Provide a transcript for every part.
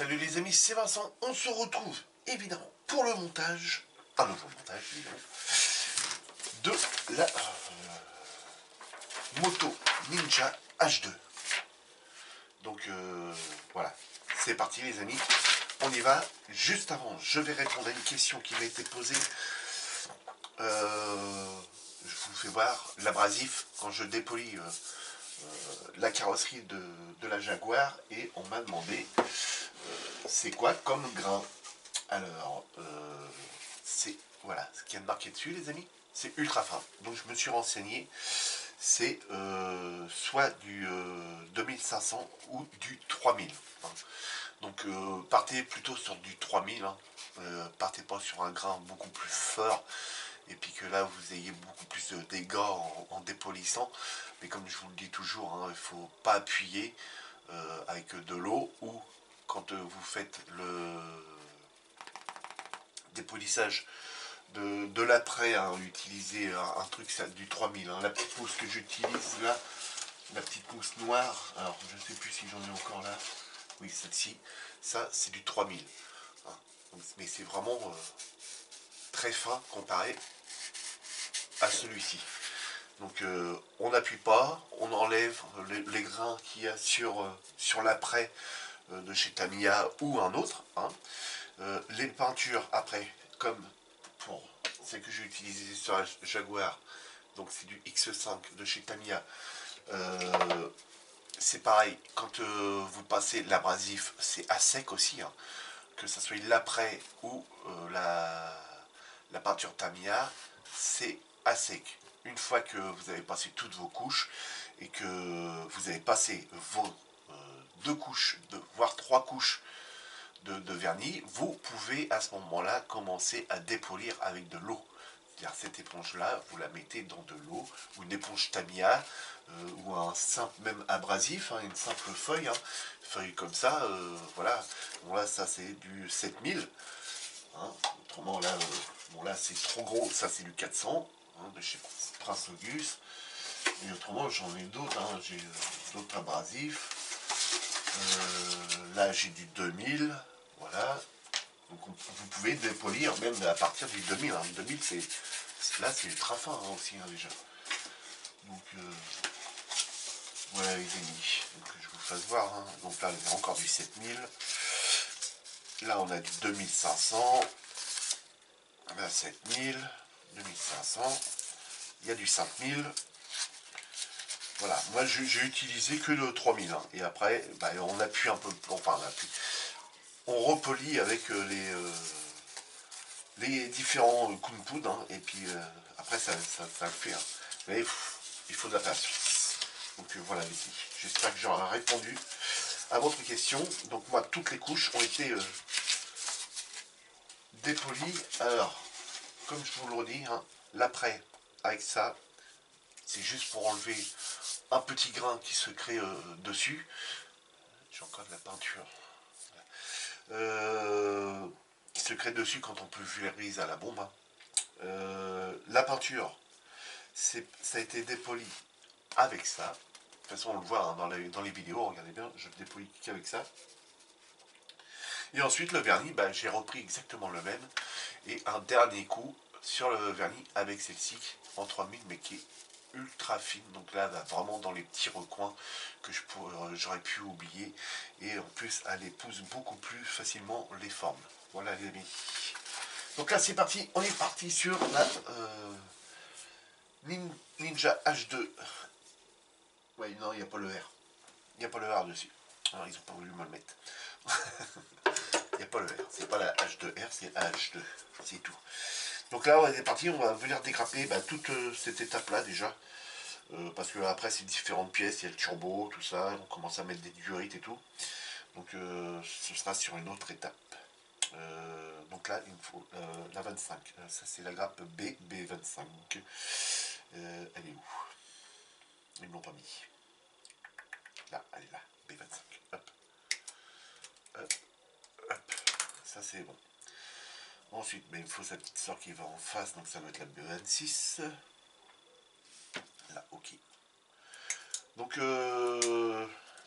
Salut les amis, c'est Vincent. On se retrouve évidemment pour le montage, un nouveau montage évidemment, de la Moto Ninja H2. Donc voilà, c'est parti les amis, on y va. Juste avant, je vais répondre à une question qui m'a été posée. Je vous fais voir l'abrasif quand je dépolis la carrosserie de la Jaguar, et on m'a demandé c'est quoi comme grain. Alors c'est voilà ce qu'il y a de marqué dessus les amis, c'est ultra fin. Donc je me suis renseigné, c'est soit du 2500 ou du 3000 hein. Donc partez plutôt sur du 3000 hein. Partez pas sur un grain beaucoup plus fort et puis que là vous ayez beaucoup plus de dégâts en dépolissant. Mais comme je vous le dis toujours hein, il ne faut pas appuyer avec de l'eau, ou quand vous faites le dépolissage de l'après, hein, utilisez un truc ça, du 3000 hein. La petite mousse que j'utilise là, la petite mousse noire, alors je ne sais plus si j'en ai encore là, oui celle-ci, ça c'est du 3000 hein. Mais c'est vraiment très fin comparé à celui-ci. Donc on n'appuie pas, on enlève les grains qu'il y a sur l'après de chez Tamiya ou un autre hein. Les peintures après, comme pour celle que j'ai utilisée sur la Jaguar, donc c'est du X5 de chez Tamiya. C'est pareil, quand vous passez l'abrasif, c'est à sec aussi hein. Que ce soit l'après ou la peinture Tamiya, c'est à sec. Une fois que vous avez passé toutes vos couches et que vous avez passé vos deux couches, voire trois couches de vernis, vous pouvez à ce moment-là commencer à dépolir avec de l'eau. C'est-à-dire cette éponge-là, vous la mettez dans de l'eau, ou une éponge Tamiya, ou un simple même abrasif, hein, une simple feuille, hein, feuille comme ça, voilà. Bon là, ça c'est du 7000. Hein. Autrement là, bon là c'est trop gros, ça c'est du 400 hein, de chez Prince Auguste. Et autrement j'en ai d'autres, hein. J'ai d'autres abrasifs. Là j'ai du 2000, voilà. Donc vous pouvez dépolir même à partir du 2000. Hein. 2000 là c'est ultra fin hein, aussi hein, déjà. Donc voilà les amis, donc je vous fasse voir. Hein. Donc là il y a encore du 7000. Là on a du 2500. Là 7000, 2500. Il y a du 5000. Voilà, moi j'ai utilisé que le 3000 hein. Et après bah, on appuie un peu, enfin on appuie, on repolie avec les différents coups de poudre hein. Et puis après ça le fait hein. Mais il faut de la patience. Donc voilà les filles, j'espère que j'aurai répondu à votre question. Donc moi toutes les couches ont été dépolies. Alors comme je vous le redis hein, l'après avec ça c'est juste pour enlever un petit grain qui se crée dessus. J'ai encore de la peinture qui se crée dessus quand on pulvérise à la bombe hein. La peinture ça a été dépoli avec ça. De toute façon on le voit hein, dans les vidéos, regardez bien, je ne dépolie qu'avec ça. Et ensuite le vernis, bah, j'ai repris exactement le même, et un dernier coup sur le vernis avec celle-ci en 3000 mais qui est ultra fine. Donc là vraiment dans les petits recoins que j'aurais pu oublier, et en plus elle épouse beaucoup plus facilement les formes. Voilà les amis, donc là c'est parti, on est parti sur la Ninja H2. Ouais non, il n'y a pas le R, il n'y a pas le R dessus, alors ils ont pas voulu me le mettre. Il n'y a pas le R, c'est pas la H2R, c'est la H2, c'est tout. Donc là on est parti, on va venir dégrapper bah, toute cette étape là déjà. Parce que après c'est différentes pièces, il y a le turbo, tout ça, on commence à mettre des diorites et tout. Donc ce sera sur une autre étape. Donc là il me faut la 25. Ça c'est la grappe B25. Elle est où? Ils ne l'ont pas mis. Là, elle est là, B25. Hop. Hop. Hop. Ça c'est bon. Ensuite, il me faut sa petite sœur qui va en face, donc ça va être la B26. Là, ok. Donc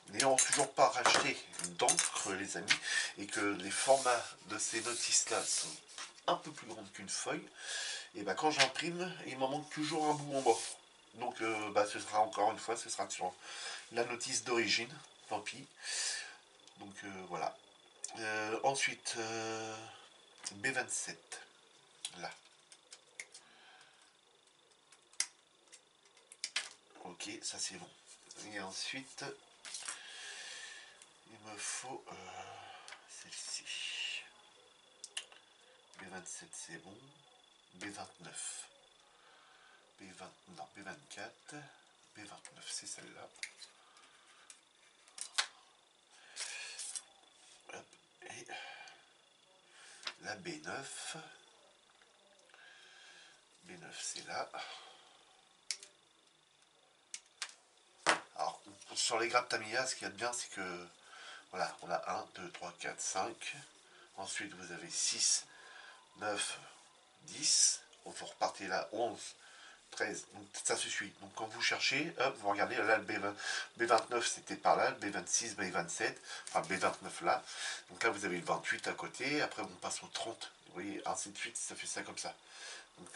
n'ayant toujours pas racheté d'encre, les amis, et que les formats de ces notices-là sont un peu plus grands qu'une feuille, et ben quand j'imprime, il m'en manque toujours un bout en bas. Donc ce sera encore une fois, ce sera sur la notice d'origine, tant pis. Donc voilà. Ensuite, B27, là. Ok, ça c'est bon. Et ensuite, il me faut celle-ci. B27 c'est bon. B29. B20, non, B24. B29 c'est celle-là. Et la B9. B9 c'est là. Alors, sur les grappes Tamiya, ce qu'il y a de bien, c'est que, voilà, on a 1, 2, 3, 4, 5. Ensuite, vous avez 6, 9, 10. Vous repartez là, 11, 13. Donc, ça se suit. Donc, quand vous cherchez, hop, vous regardez, là, le B29, c'était par là, le B26, B27, enfin, B29 là. Donc là, vous avez le 28 à côté. Après, on passe au 30. Vous voyez, ainsi de suite, ça fait ça comme ça. Donc,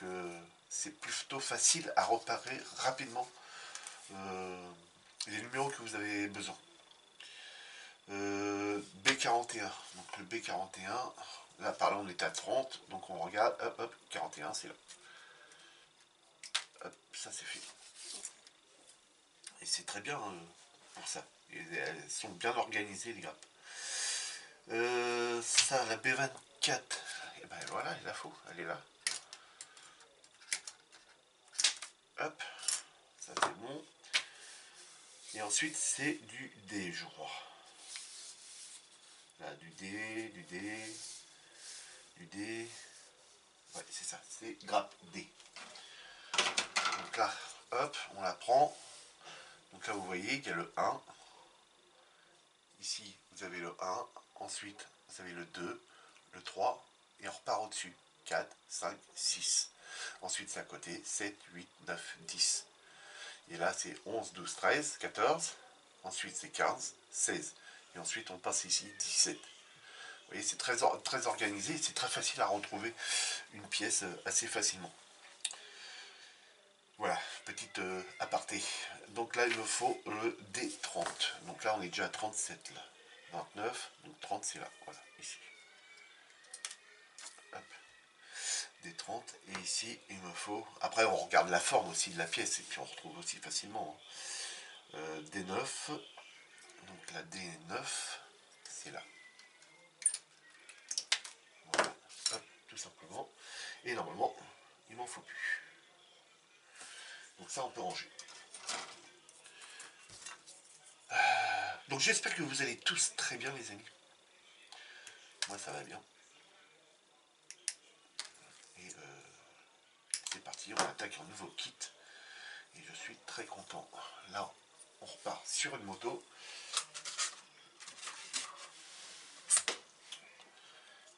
c'est plutôt facile à repérer rapidement les numéros que vous avez besoin. B41, donc le B41, là par là on est à 30, donc on regarde, hop hop, 41 c'est là. Hop, ça c'est fait. Et c'est très bien pour ça. Et elles sont bien organisées les grappes. Ça, la B24, et ben voilà, il la faut, elle est là. Hop, ça c'est bon. Et ensuite c'est du D, je crois. Là, du D, du D, du D. Ouais, c'est ça, c'est grappe D. Donc là, hop, on la prend. Donc là, vous voyez qu'il y a le 1. Ici, vous avez le 1. Ensuite, vous avez le 2, le 3. Et on repart au-dessus. 4, 5, 6. Ensuite, c'est à côté. 7, 8, 9, 10. Et là, c'est 11, 12, 13, 14. Ensuite, c'est 15, 16. Et ensuite, on passe ici, 17. Vous voyez, c'est très organisé. C'est très facile à retrouver une pièce assez facilement. Voilà, petite aparté. Donc là, il me faut le D30. Donc là, on est déjà à 37 là. 29, donc 30 c'est là. Voilà, ici. Hop. D30. Et ici, il me faut... Après, on regarde la forme aussi de la pièce et puis on retrouve aussi facilement. D9. Donc la D9, c'est là. Voilà. Hop, tout simplement. Et normalement, il m'en faut plus. Donc ça, on peut ranger. Donc j'espère que vous allez tous très bien, les amis. Moi, ça va bien. Et c'est parti, on attaque un nouveau kit. Et je suis très content. Là, on repart sur une moto.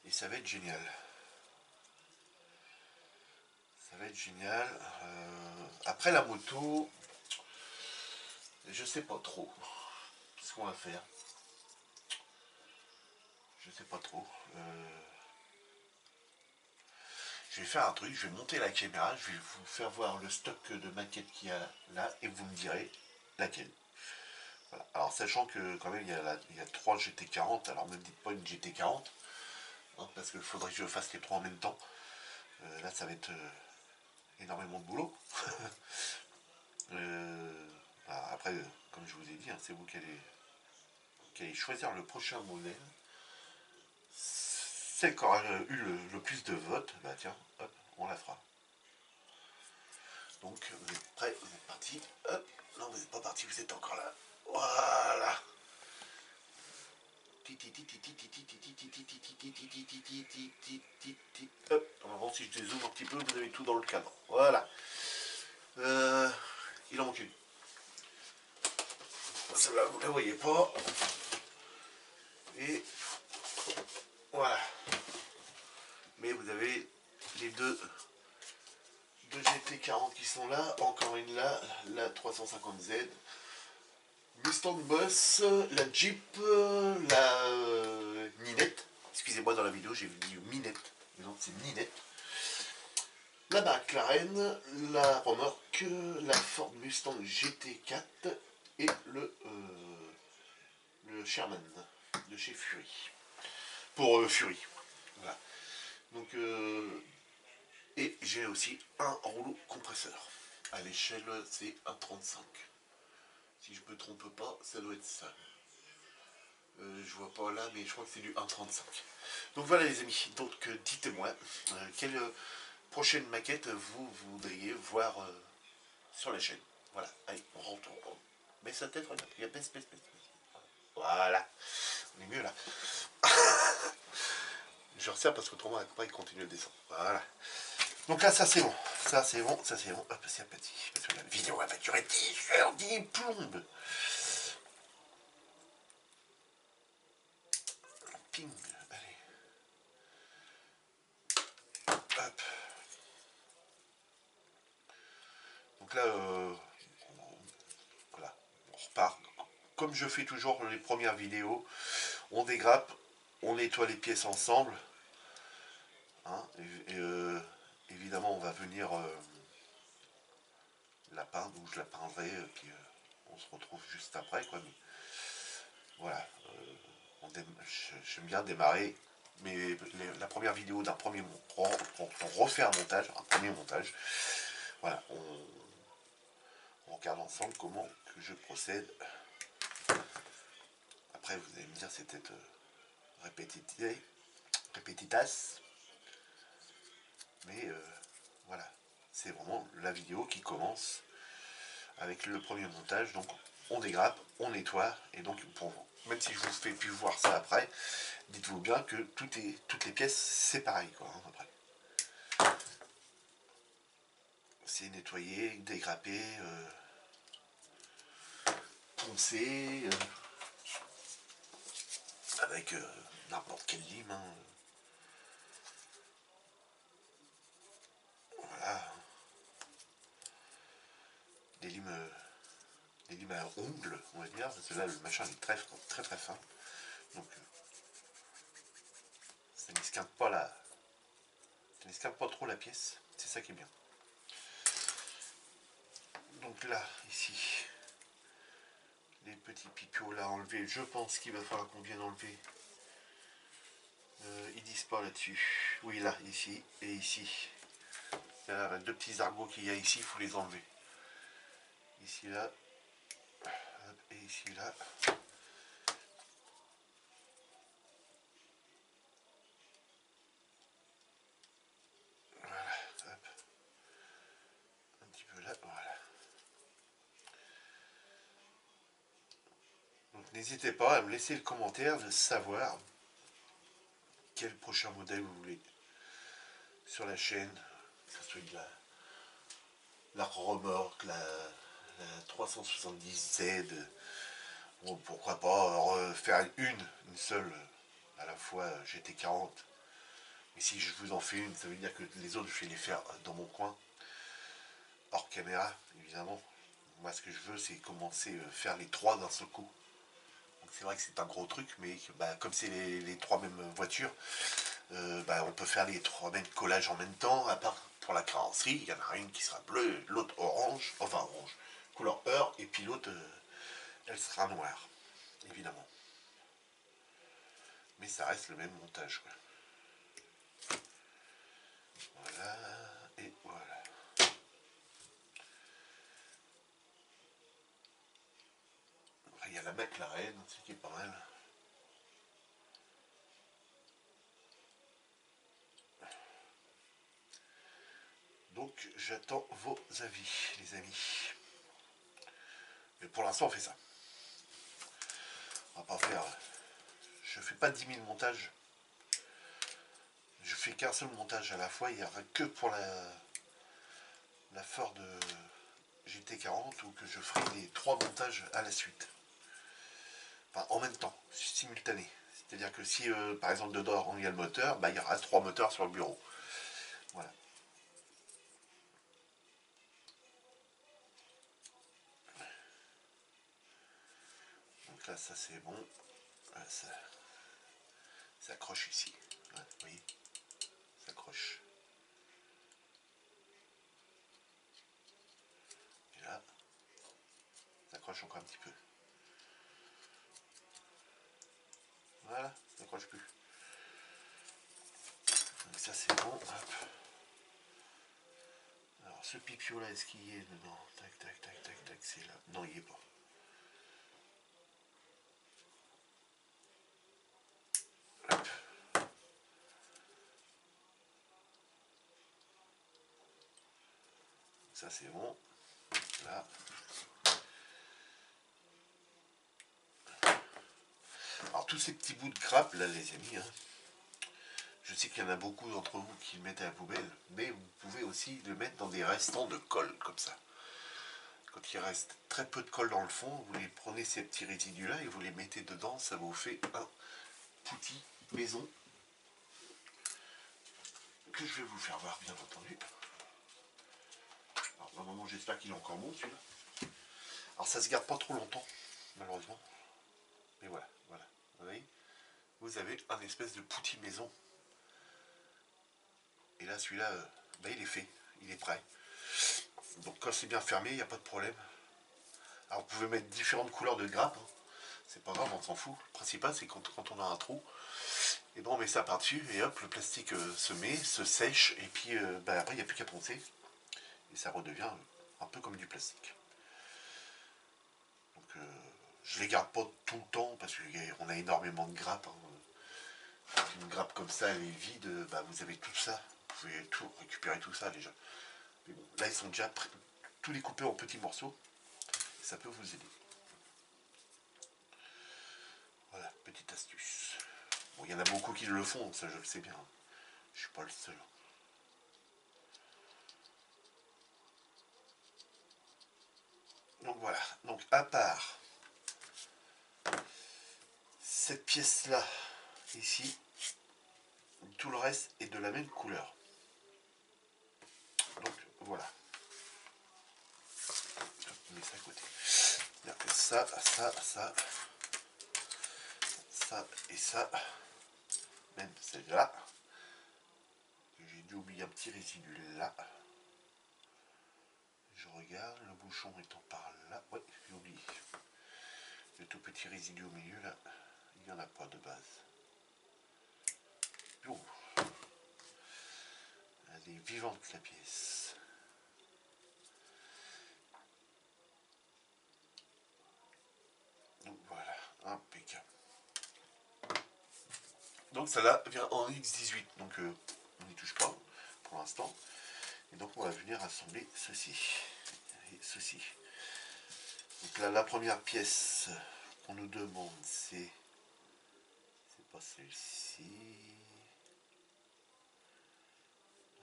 Et ça va être génial. Ça va être génial. Après la moto, je sais pas trop ce qu'on va faire. Je sais pas trop. Je vais faire un truc, je vais monter la caméra, je vais vous faire voir le stock de maquettes qu'il y a là et vous me direz laquelle. Voilà. Alors sachant que quand même il y a 3 GT40, alors ne me dites pas une GT40, hein, parce qu'il faudrait que je fasse les 3 en même temps. Là ça va être énormément de boulot. Après, comme je vous ai dit, hein, c'est vous qui allez choisir le prochain modèle. Celle qui aura eu le plus de votes, bah tiens, hop, on la fera. Donc, vous êtes prêts, vous êtes partis. Hop, non, vous n'êtes pas partis, vous êtes encore là. Voilà. Hop, normalement, si je dézoome un petit peu, vous avez tout dans le cadre. Voilà. Il en manque une. Celle-là, vous ne la voyez pas. Et voilà. Mais vous avez les deux GT40 qui sont là. Encore une là, la 350Z. Mustang Boss, la Jeep, la Ninette. Excusez-moi, dans la vidéo j'ai dit Minette, mais non c'est Ninette. La McLaren, la remorque, la Ford Mustang GT4 et le Sherman de chez Fury. Pour Fury. Voilà. Donc, et j'ai aussi un rouleau compresseur. À l'échelle, c'est un 35. Si je me trompe pas, ça doit être ça. Je vois pas là, mais je crois que c'est du 1,35. Donc voilà les amis, donc dites-moi, quelle prochaine maquette vous voudriez voir sur la chaîne. Voilà, allez, on rentre, on baisse sa tête, regarde, il y a baisse. Voilà, on est mieux là. Je resserre parce qu'autrement après il continue de descendre. Voilà. Donc là ça c'est bon, ça c'est bon, ça c'est bon. Hop, c'est petit, parce que la vidéo elle va durer 10 heures, 10 plombes. Ping, allez. Hop. Donc là, voilà, on repart. Comme je fais toujours les premières vidéos, on dégrappe, on nettoie les pièces ensemble. Hein, évidemment, on va venir la peindre, ou je la peindrai, puis on se retrouve juste après, quoi. Mais voilà, j'aime bien démarrer. Mais la première vidéo d'un premier montage, on refait un montage, un premier montage. Voilà, on regarde ensemble comment que je procède. Après, vous allez me dire, c'est peut-être répétitas. Mais voilà, c'est vraiment la vidéo qui commence avec le premier montage. Donc on dégrappe, on nettoie, et donc pour vous, même si je vous fais plus voir ça après, dites-vous bien que toutes les pièces c'est pareil quoi. Hein, après, c'est nettoyer, dégrapper, poncer avec n'importe quelle lime. Hein. Voilà, des limes. Des limes à ongles, on va dire, parce que là le machin est très très très fin. Donc ça n'esquinte pas trop la pièce, c'est ça qui est bien. Donc là, ici, les petits pipeaux là enlevés, je pense qu'il va falloir qu'on vienne enlever. Ils disent pas là-dessus. Oui, là, ici et ici. Il y a deux petits argots qu'il y a ici, il faut les enlever. Ici, là, et ici, là. Voilà, hop. Un petit peu là, voilà. Donc n'hésitez pas à me laisser le commentaire de savoir quel prochain modèle vous voulez sur la chaîne, que ce soit de la remorque, la 370Z, bon, pourquoi pas faire une seule à la fois GT40. Mais si je vous en fais une, ça veut dire que les autres, je vais les faire dans mon coin, hors caméra, évidemment. Moi, ce que je veux, c'est commencer à faire les trois d'un seul coup. C'est vrai que c'est un gros truc, mais bah, comme c'est les trois mêmes voitures, bah, on peut faire les trois mêmes collages en même temps, à part pour la carrosserie, il y en a une qui sera bleue, l'autre orange, enfin orange, couleur heure, et puis l'autre, elle sera noire, évidemment. Mais ça reste le même montage, quoi. Voilà, et voilà. Après, il y a la McLaren, ce qui est pas mal. Donc j'attends vos avis, les amis. Mais pour l'instant, on fait ça. On va pas faire. Je fais pas 10 000 montages. Je fais qu'un seul montage à la fois. Il n'y aura que pour la Ford GT40 où que je ferai les trois montages à la suite. Enfin, en même temps, simultané. C'est-à-dire que si, par exemple, dedans il y a le moteur, bah, il y aura trois moteurs sur le bureau. Voilà. là, ça c'est bon. Voilà, ça accroche ici. Voilà, vous voyez, ça accroche. Et là, ça accroche encore un petit peu. Voilà, ça accroche plus. Donc ça c'est bon. Hop. Alors ce pipio là, est-ce qu'il y est dedans? Tac, tac, tac, tac, tac, c'est là. Non, il n'y est pas. Hop. Ça c'est bon. Là. Alors tous ces petits bouts de grappe là les amis, hein, je sais qu'il y en a beaucoup d'entre vous qui le mettent à la poubelle, mais vous pouvez aussi le mettre dans des restants de colle comme ça. Quand il reste très peu de colle dans le fond, vous les prenez ces petits résidus là et vous les mettez dedans, ça vous fait un petit maison que je vais vous faire voir bien entendu. Alors normalement j'espère qu'il est encore bon celui-là. Alors ça se garde pas trop longtemps malheureusement, mais voilà, voilà, vous voyez, vous avez un espèce de petit maison. Et là celui-là, bah, il est fait, il est prêt. Donc quand c'est bien fermé, il n'y a pas de problème. Alors vous pouvez mettre différentes couleurs de grappe, hein. C'est pas grave, on s'en fout. Le principal c'est quand on a un trou, et ben on met ça par-dessus et hop, le plastique se met, se sèche, et puis bah, après il n'y a plus qu'à poncer. Et ça redevient un peu comme du plastique. Donc je les garde pas tout le temps parce qu'on a énormément de grappes, hein. Une grappe comme ça elle est vide, bah, vous avez tout ça. Vous pouvez tout récupérer tout ça déjà. Mais bon, là ils sont déjà tous découpés en petits morceaux. Ça peut vous aider. Voilà, petite astuce. Bon, il y en a beaucoup qui le font, ça je le sais bien. Je suis pas le seul. Donc voilà, donc à part cette pièce là, ici, tout le reste est de la même couleur. Donc voilà. On met ça à côté. Ça, ça, ça, ça et ça. Même celle-là. J'ai dû oublier un petit résidu là. Je regarde, le bouchon étant par là. Ouais, j'ai oublié. Le tout petit résidu au milieu là, il n'y en a pas de base. Oh. Elle est vivante la pièce. Donc voilà, impeccable. Donc ça là vient en X18, donc on n'y touche pas pour l'instant. Et donc on va venir assembler ceci et ceci. Donc là la première pièce qu'on nous demande c'est pas celle-ci.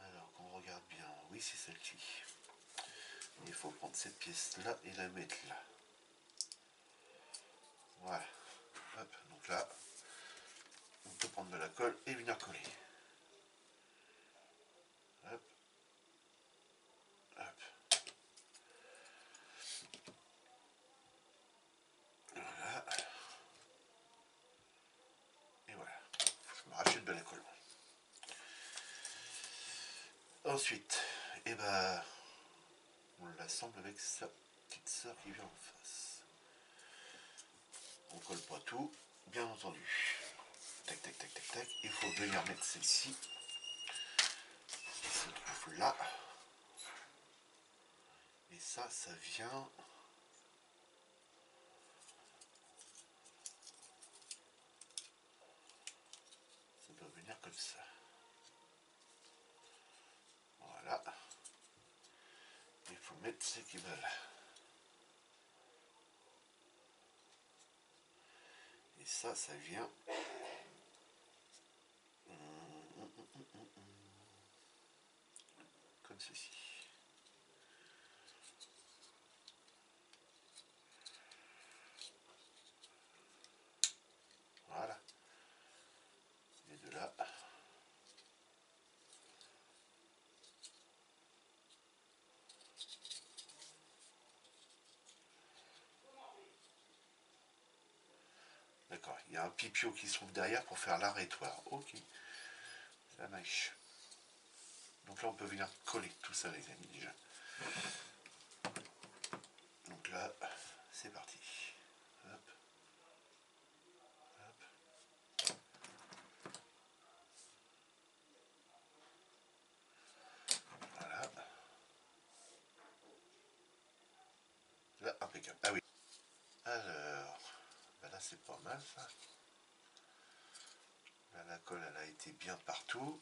Alors qu'on regarde bien, oui c'est celle-ci. Il faut prendre cette pièce là et la mettre là. Voilà. Hop, donc là on peut prendre de la colle et venir coller. Hop. Hop. Voilà. Et voilà. Je me rachète de la colle. Ensuite, et ben, on l'assemble avec sa petite sœur qui vient en face. On colle pas tout, bien entendu. Tac, tac, tac, tac, tac. Il faut venir mettre celle-ci qui se trouve là. Et ça, ça vient. Ça doit venir comme ça. Voilà. Il faut mettre ce qui va là. Et ça, ça vient. Comme ceci. Voilà. Et de là. il y a un pipio qui se trouve derrière pour faire l'arrêtoir. Ok, ça marche. Donc là, on peut venir coller tout ça, les amis, déjà. Donc là, c'est parti. Hop. Hop. Voilà. Là, impeccable. Ah oui. Alors, ben là, c'est pas mal, ça. Là, la colle, elle a été bien partout.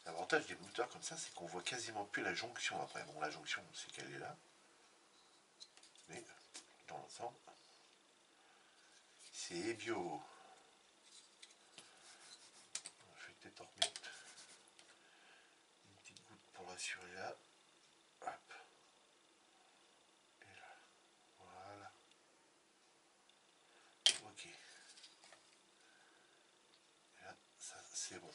L'avantage des mouteurs comme ça, c'est qu'on voit quasiment plus la jonction après. Bon, la jonction, c'est qu'elle est là. Mais, dans l'ensemble, c'est bio. Je vais peut-être en remettre une petite goutte pour l'assurer là. Hop. Et là. Voilà. Ok. Et là, ça, c'est bon.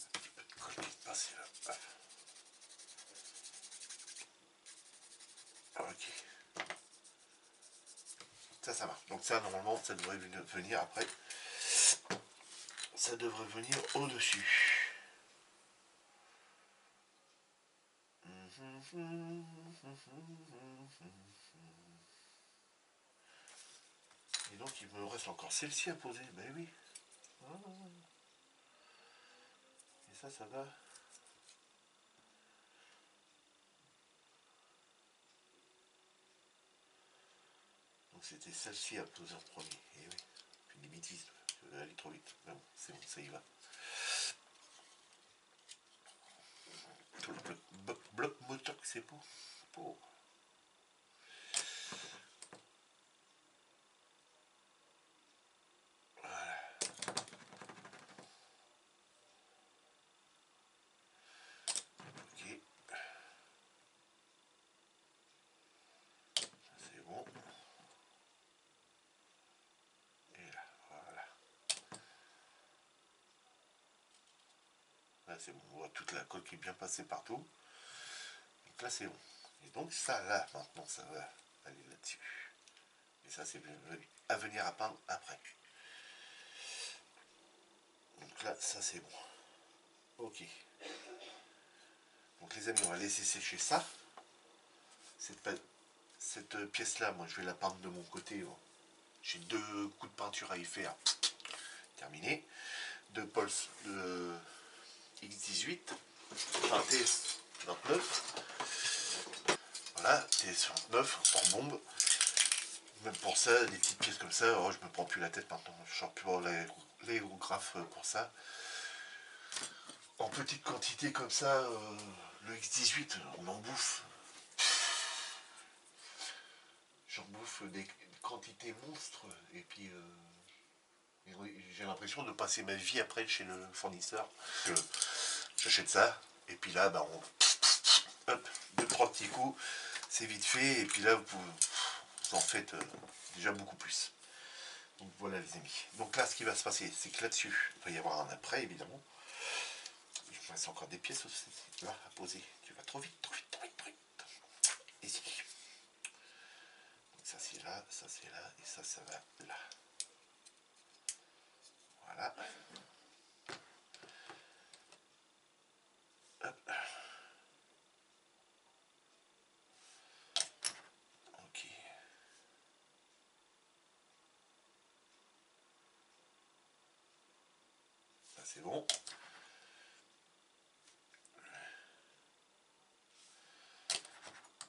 Un petit peu de colle qui est passée là. Hop. Ok. Ça marche. Donc ça, normalement, ça devrait venir après. Ça devrait venir au-dessus. Et donc, il me reste encore celle-ci à poser. Ben oui. Et ça va. Donc c'était celle-ci à poser en premier. Et oui. Puis des bêtises. Je vais aller trop vite. Mais bon, c'est bon, ça y va. Tout le bloc moteur que c'est beau. Oh. Voilà. Ok. C'est bon. Et là, voilà. Là c'est bon. On voit toute la colle qui est bien passée partout. Donc là c'est bon. Et donc ça là, maintenant, ça va aller là-dessus. Et ça c'est à venir à peindre après. Donc là, ça c'est bon. Ok. Donc les amis, on va laisser sécher ça. Cette pièce-là, moi je vais la peindre de mon côté. J'ai 2 coups de peinture à y faire. Terminé. De Pulse de X18. Enfin TS29. Voilà, TS29 hors bombe. Même pour ça, des petites pièces comme ça, oh, je me prends plus la tête maintenant. Je sors plus l'aérographe pour ça. En petite quantité comme ça, le X18, on en bouffe. J'en bouffe des quantités monstres. Et puis, j'ai l'impression de passer ma vie après chez le fournisseur. J'achète ça, et puis là, bah, hop, 2-3 petits coups, c'est vite fait, et puis là, vous en faites déjà beaucoup plus. Donc voilà les amis. Donc là, ce qui va se passer, c'est que là-dessus, il va y avoir un après, évidemment. Il me reste encore des pièces aussi là, à poser. Tu vas trop vite, trop vite, trop vite, trop vite. Ici. Donc ça c'est là, ça c'est là, et ça va là. Voilà. Hop. Ok. Ça c'est bon.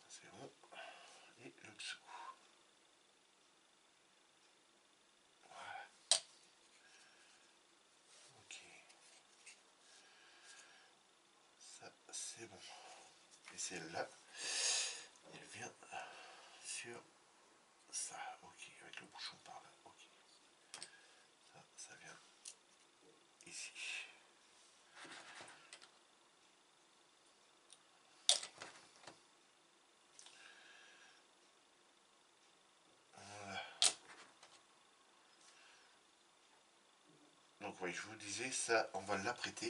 C'est bon. Et le dessous. Voilà. Ok. Ça c'est bon. Et celle-là, elle vient sur ça. Ok. Avec le bouchon par là. Ok. Ça vient ici. Voilà. Donc oui, je vous disais, ça, on va l'apprêter.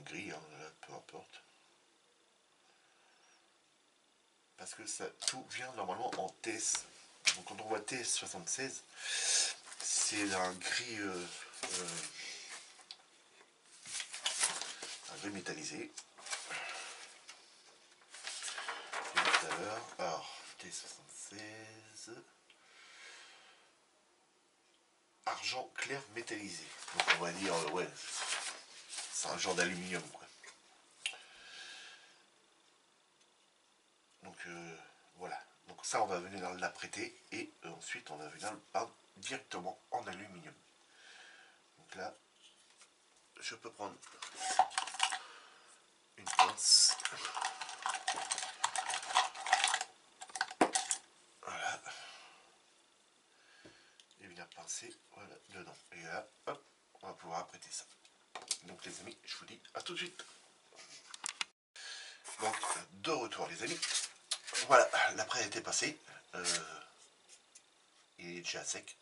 gris, hein, là, peu importe. Parce que ça, tout vient normalement en TS. Donc quand on voit TS76, c'est un gris métallisé. Tout à l'heure. Alors, T76. Argent clair métallisé. Donc on va dire, ouais, c'est un genre d'aluminium, quoi. Donc voilà. Donc ça, on va venir l'apprêter et ensuite on va venir le peindre directement en aluminium. Donc là, je peux prendre une pince. Voilà. Et venir pincer, voilà, dedans. Et là, hop, on va pouvoir apprêter ça. Donc les amis, je vous dis à tout de suite. Donc, de retour les amis. Voilà, l'après a été passé. Il est déjà sec.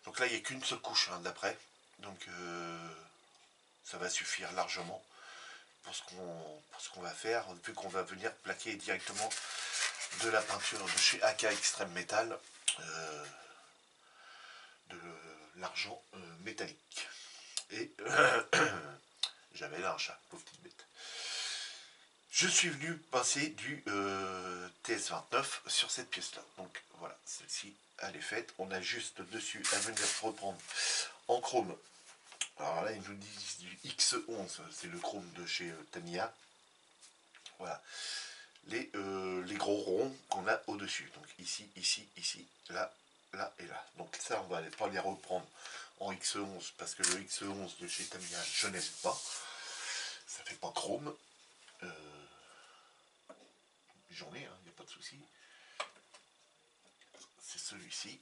Donc là, il n'y a qu'une seule couche hein, d'après. Donc ça va suffire largement pour ce qu'on va faire, vu qu'on va venir plaquer directement de la peinture de chez AK Extreme Metal, de l'argent métallique. Et j'avais là un chat, pauvre petite bête. Je suis venu passer du TS29 sur cette pièce-là. Donc voilà, celle-ci, elle est faite. On a juste dessus à venir reprendre en chrome. Alors là, ils nous disent du X11, c'est le chrome de chez Tamiya. Voilà. Les gros ronds qu'on a au-dessus. Donc ici, ici, ici, là, là et là. Donc ça, on va pas les reprendre en X11 parce que le X11 de chez Tamiya, je n'aime pas. Ça fait pas chrome. J'en ai, il n'y a pas de souci. C'est celui-ci.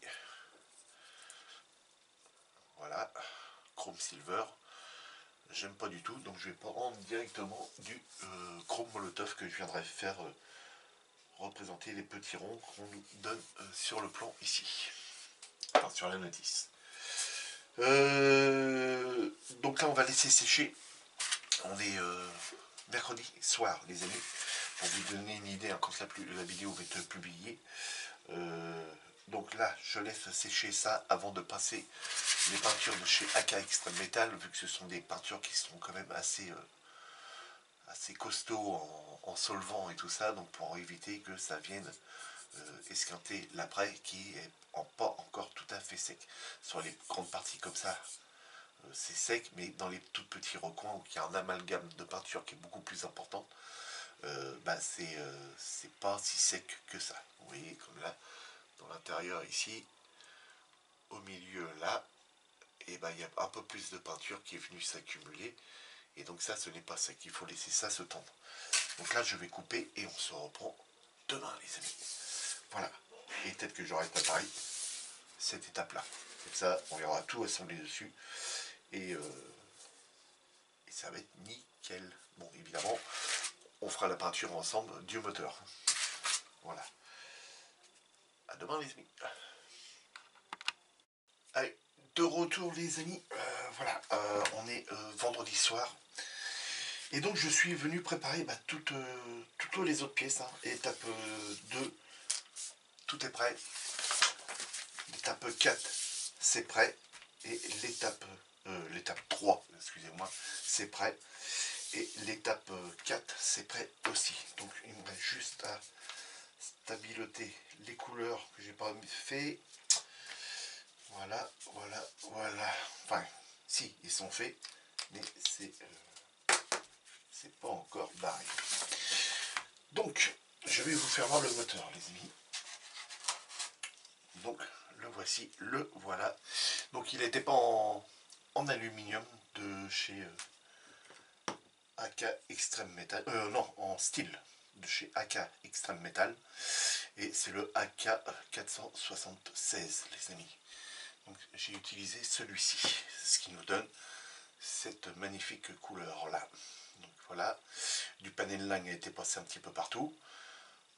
Voilà. Chrome Silver. J'aime pas du tout, donc je vais prendre directement du chrome molotov que je viendrai faire représenter les petits ronds qu'on nous donne sur le plan ici. Enfin, sur la notice. Donc là, on va laisser sécher. On est mercredi soir, les amis. Pour vous donner une idée, hein, quand la vidéo va être publiée. Donc là, je laisse sécher ça avant de passer les peintures de chez AK Extreme Metal, vu que ce sont des peintures qui sont quand même assez costauds en solvant et tout ça, donc pour éviter que ça vienne esquinter l'après qui est pas encore tout à fait sec. Sur les grandes parties comme ça, c'est sec, mais dans les tout petits recoins où il y a un amalgame de peinture qui est beaucoup plus important, c'est pas si sec que ça. Vous voyez, comme là, dans l'intérieur ici, au milieu là, et il y a un peu plus de peinture qui est venue s'accumuler. Et donc ça, ce n'est pas sec. Il faut laisser ça se tendre. Donc là, je vais couper et on se reprend demain, les amis. Voilà. Et peut-être que j'aurai préparé cette étape-là. Comme ça, on verra tout assembler dessus. Et ça va être nickel. Bon, évidemment, on fera la peinture ensemble du moteur. Voilà. À demain, les amis. Allez, de retour, les amis. Voilà, on est vendredi soir. Et donc je suis venu préparer toutes les autres pièces. Hein. Étape 2, tout est prêt. L'étape 4, c'est prêt. Et l'étape 3, excusez-moi, c'est prêt. Et l'étape 4, c'est prêt aussi. Donc il me reste juste à stabiloter les couleurs que j'ai pas fait. Voilà, voilà, voilà. Enfin, si, ils sont faits, mais c'est pas encore barré. Donc, je vais vous faire voir le moteur, les amis. Donc, le voici, le voilà. Donc, il n'était pas en aluminium de chez AK Extreme Metal. Non, en style de chez AK Extreme Metal. Et c'est le AK 476, les amis. Donc, j'ai utilisé celui-ci, ce qui nous donne cette magnifique couleur là. Donc voilà, du paneling a été passé un petit peu partout.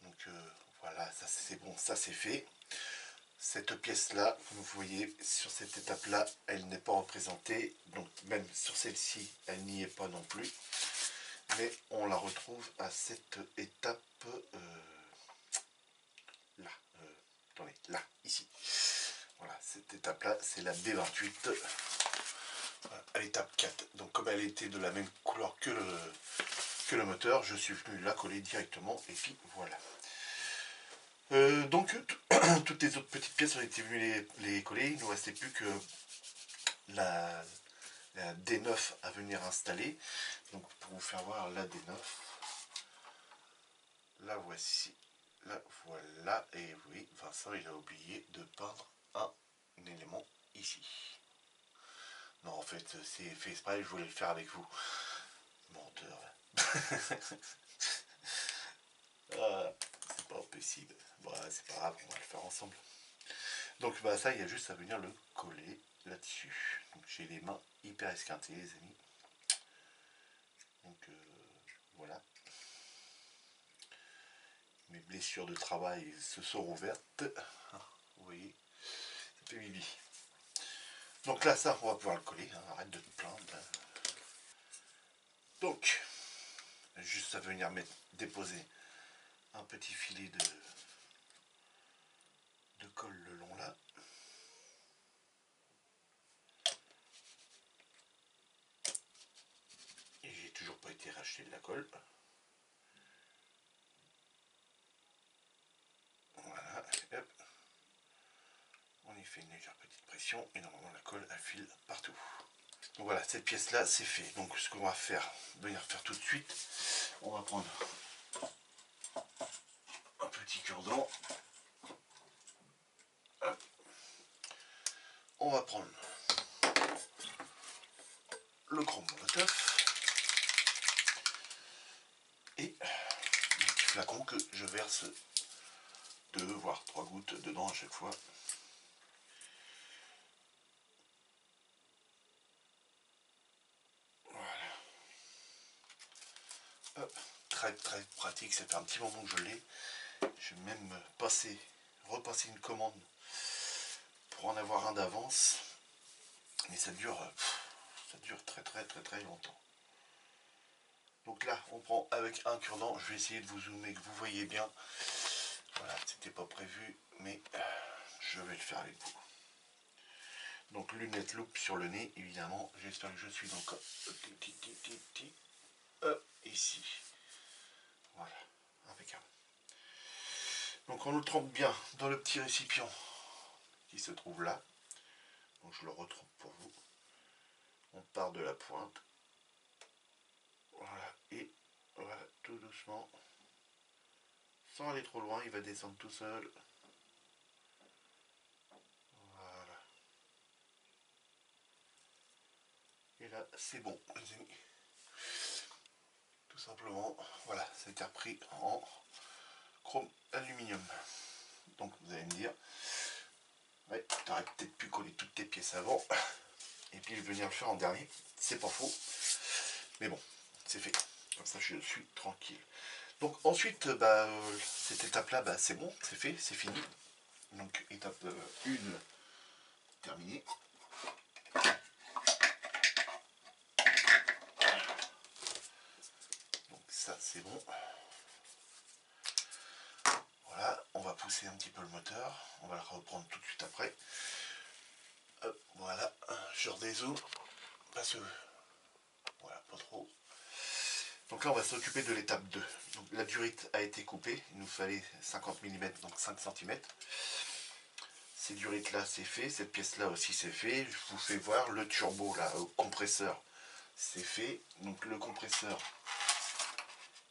Donc voilà, ça c'est bon, ça c'est fait. Cette pièce-là, comme vous voyez, sur cette étape-là, elle n'est pas représentée. Donc même sur celle-ci, elle n'y est pas non plus. Mais on la retrouve à cette étape là. Attendez, là, ici. Voilà, cette étape-là, c'est la B28 à l'étape 4. Donc comme elle était de la même couleur que le moteur, je suis venu la coller directement et puis voilà. Donc toutes les autres petites pièces ont été venues les coller. Il ne nous restait plus que la D9 à venir installer. Donc pour vous faire voir la D9, la voici. La voilà. Et oui, Vincent il a oublié de peindre un élément ici. Non, en fait c'est fait exprès, je voulais le faire avec vous. Menteur. Ah, c'est pas possible. Bon, c'est pas grave, on va le faire ensemble. Donc bah ça, il y a juste à venir le coller là-dessus. Donc j'ai les mains hyper esquintées, les amis. Donc voilà. Mes blessures de travail se sont rouvertes. Vous voyez, ça fait bibi. Donc là, ça, on va pouvoir le coller. Hein. Arrête de te plaindre. Donc, juste à venir déposer un petit filet de colle le long là. Et j'ai toujours pas été racheter de la colle. Voilà, hop. On y fait une légère petite pression et normalement la colle elle file partout. Donc voilà, cette pièce là c'est fait. Donc ce qu'on va venir faire tout de suite, on va prendre un petit cure-dent. On va prendre le chrome molotov et un petit flacon que je verse 2 voire 3 gouttes dedans à chaque fois. Voilà. Hop. Très très pratique, ça fait un petit moment que je l'ai. Je vais même repasser une commande pour en avoir un d'avance. Mais ça dure très très très très longtemps. Donc là, on prend avec un cure-dent. Je vais essayer de vous zoomer, que vous voyez bien. Voilà, c'était pas prévu, mais je vais le faire avec vous. Donc lunettes loupe sur le nez, évidemment. J'espère que je suis encore ici. Voilà, impeccable. Donc on le trempe bien dans le petit récipient qui se trouve là. Donc je le retrempe pour vous. On part de la pointe. Voilà, et voilà, tout doucement. Sans aller trop loin, il va descendre tout seul. Voilà. Et là, c'est bon, les amis. Tout simplement, voilà, ça a été repris en chrome aluminium. Donc vous allez me dire, ouais, tu aurais peut-être pu coller toutes tes pièces avant, et puis venir le faire en dernier. C'est pas faux. Mais bon, c'est fait. Comme ça, je suis tranquille. Donc ensuite, cette étape-là, c'est bon, c'est fait, c'est fini. Donc étape 1 terminée. Donc ça, c'est bon. Voilà, on va pousser un petit peu le moteur. On va le reprendre tout de suite après. Hop, voilà, je redézoome. Parce que, voilà, pas trop. Donc là, on va s'occuper de l'étape 2. Donc, la durite a été coupée. Il nous fallait 50 mm, donc 5 cm. Ces durites là, c'est fait. Cette pièce là aussi, c'est fait. Je vous fais voir le turbo là, au compresseur. C'est fait. Donc le compresseur,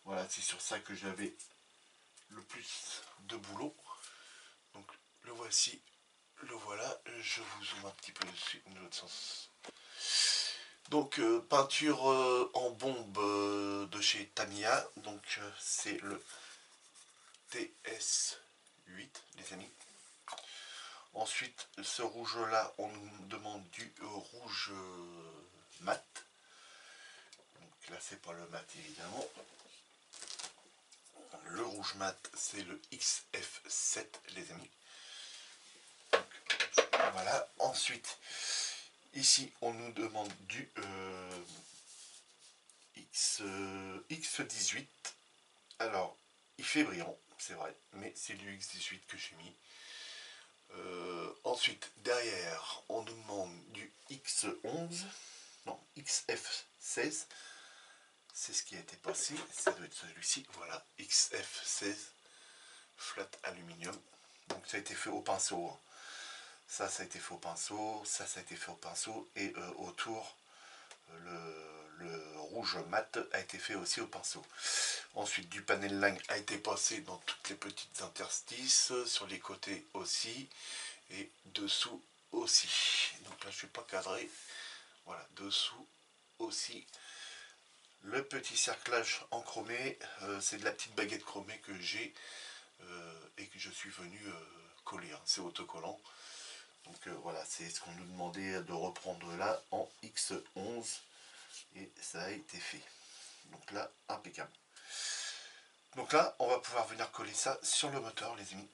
voilà, c'est sur ça que j'avais le plus de boulot. Donc le voici, le voilà. Je vous zoome un petit peu dessus, de l'autre sens. Donc peinture en bombe de chez Tamiya. Donc c'est le TS8, les amis. Ensuite, ce rouge là, on nous demande du rouge mat. Donc là, c'est pas le mat évidemment. Le rouge mat, c'est le XF7, les amis. Voilà. Ensuite, ici, on nous demande du X18. Alors, il fait brillant, c'est vrai, mais c'est du X18 que j'ai mis. Ensuite, derrière, on nous demande du X11, non, XF16. C'est ce qui a été passé, ça doit être celui-ci, voilà, XF16, flat aluminium. Donc ça a été fait au pinceau. Hein. Ça a été fait au pinceau, ça a été fait au pinceau, et autour, le rouge mat a été fait aussi au pinceau. Ensuite, du panel line a été passé dans toutes les petites interstices, sur les côtés aussi, et dessous aussi. Donc là, je ne suis pas cadré. Voilà, dessous aussi. Le petit cerclage en chromé, c'est de la petite baguette chromée que j'ai et que je suis venu coller. Hein. C'est autocollant. Donc voilà, c'est ce qu'on nous demandait de reprendre là en X11 et ça a été fait. Donc là, impeccable. Donc là, on va pouvoir venir coller ça sur le moteur, les amis.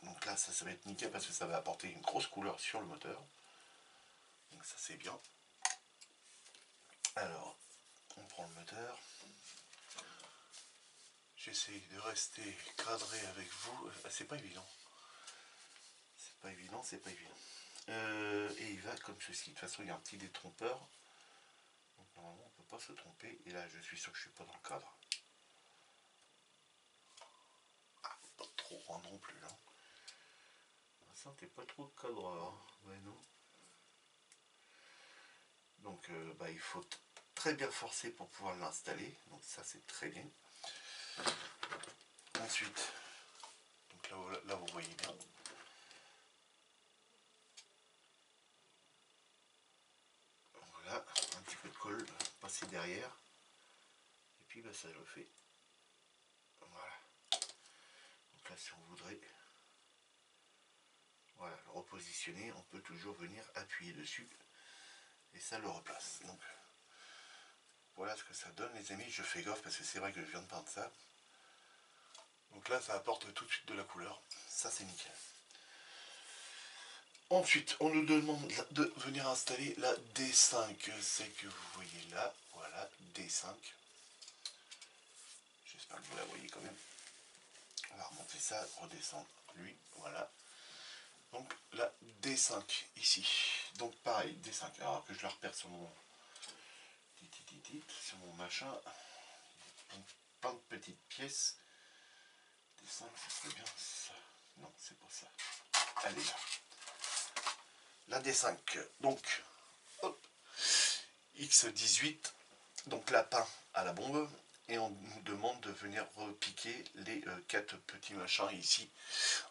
Donc là, ça va être nickel parce que ça va apporter une grosse couleur sur le moteur. Donc ça, c'est bien. Alors, on prend le moteur. J'essaie de rester cadré avec vous. C'est pas évident. C'est pas évident, c'est pas évident. Et il va comme ceci. De toute façon, il y a un petit détrompeur. Donc normalement, on ne peut pas se tromper. Et là, je suis sûr que je suis pas dans le cadre. Ah, pas trop loin non plus. Hein. Ça, t'es pas trop cadreur. Hein. Ouais, non. Donc, il faut très bien forcer pour pouvoir l'installer. Donc ça, c'est très bien. Ensuite, donc là vous voyez bien. Voilà, un petit peu de colle passer derrière. Et puis ça le fait. Voilà. Donc là si on voudrait voilà, le repositionner, on peut toujours venir appuyer dessus. Et ça le replace. Donc voilà ce que ça donne les amis. Je fais gaffe parce que c'est vrai que je viens de peindre ça. Donc là ça apporte tout de suite de la couleur. Ça c'est nickel. Ensuite, on nous demande de venir installer la D5, celle que vous voyez là, voilà, D5. J'espère que vous la voyez quand même. On va remonter ça, redescendre lui, voilà. Donc la D5 ici. Donc pareil, D5. Alors que je la repère sur mon machin. Donc, plein de petites pièces. D5, ça serait bien ça. Non, c'est pas ça. Elle est là. La D5. Donc, hop, X18. Donc lapin à la bombe. Et on nous demande de venir repiquer les 4 petits machins ici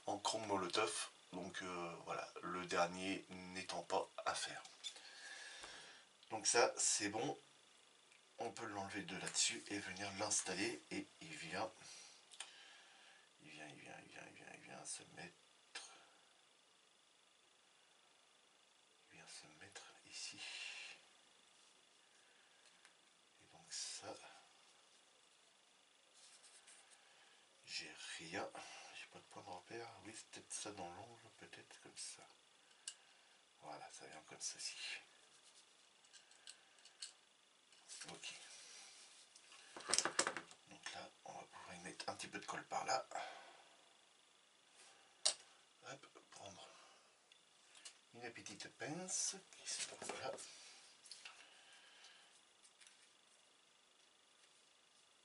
en chrome molotov. Donc voilà, le dernier n'étant pas à faire. Donc ça c'est bon, on peut l'enlever de là-dessus et venir l'installer et il vient se mettre. Il vient se mettre ici. Et donc ça, j'ai rien. J'ai pas de point de repère. Oui, c'est peut-être ça dans l'angle, peut-être comme ça. Voilà, ça vient comme ceci. Ok. Donc là, on va pouvoir y mettre un petit peu de colle par là. Hop, prendre une petite pince qui se trouve là.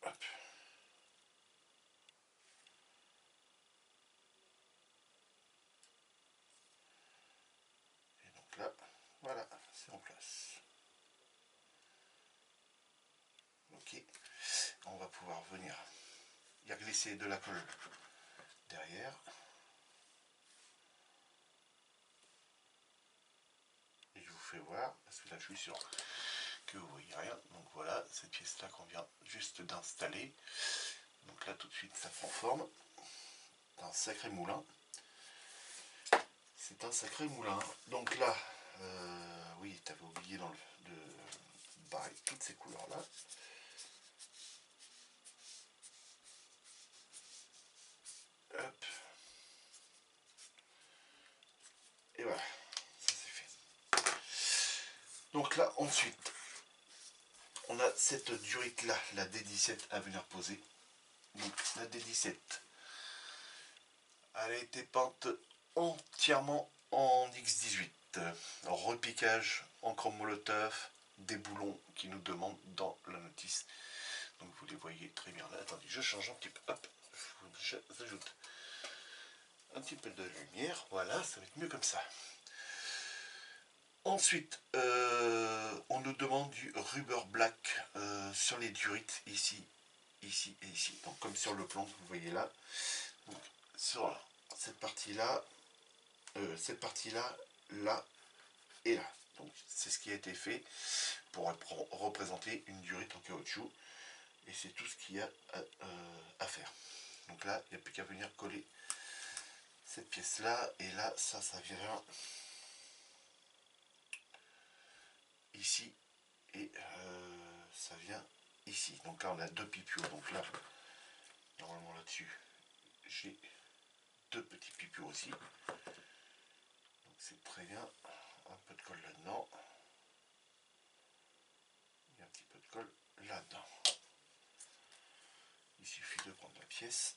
Hop. Et donc là, voilà, c'est en place. Ok. On va pouvoir venir y glisser de la colle derrière. Et je vous fais voir, parce que là je suis sûr que vous voyez rien. Donc voilà, cette pièce là qu'on vient juste d'installer. Donc là tout de suite ça prend forme. C'est un sacré moulin. C'est un sacré moulin. Donc là, oui, tu avais oublié de barrer toutes ces couleurs là. Hop. Et voilà. Ensuite, on a cette durite là, la D17 à venir poser. Donc la D17, elle a été peinte entièrement en X18. Repiquage en chrome molotov, des boulons qui nous demandent dans la notice. Donc vous les voyez très bien là. Attendez, je change un petit peu. Hop, j'ajoute un petit peu de lumière. Voilà, ça va être mieux comme ça. Ensuite, on nous demande du rubber black sur les durites ici, ici et ici. Donc comme sur le plan que vous voyez là. Donc, sur cette partie-là, là et là. Donc c'est ce qui a été fait pour représenter une durite en caoutchouc. Et c'est tout ce qu'il y a à faire. Donc là, il n'y a plus qu'à venir coller cette pièce-là. Et là, ça vient ici. Et ça vient ici. Donc là, on a deux pipios. Donc là, normalement là-dessus, j'ai deux petits pipios aussi. Donc c'est très bien. Un peu de colle là-dedans. Et un petit peu de colle là-dedans. Il suffit de prendre la pièce.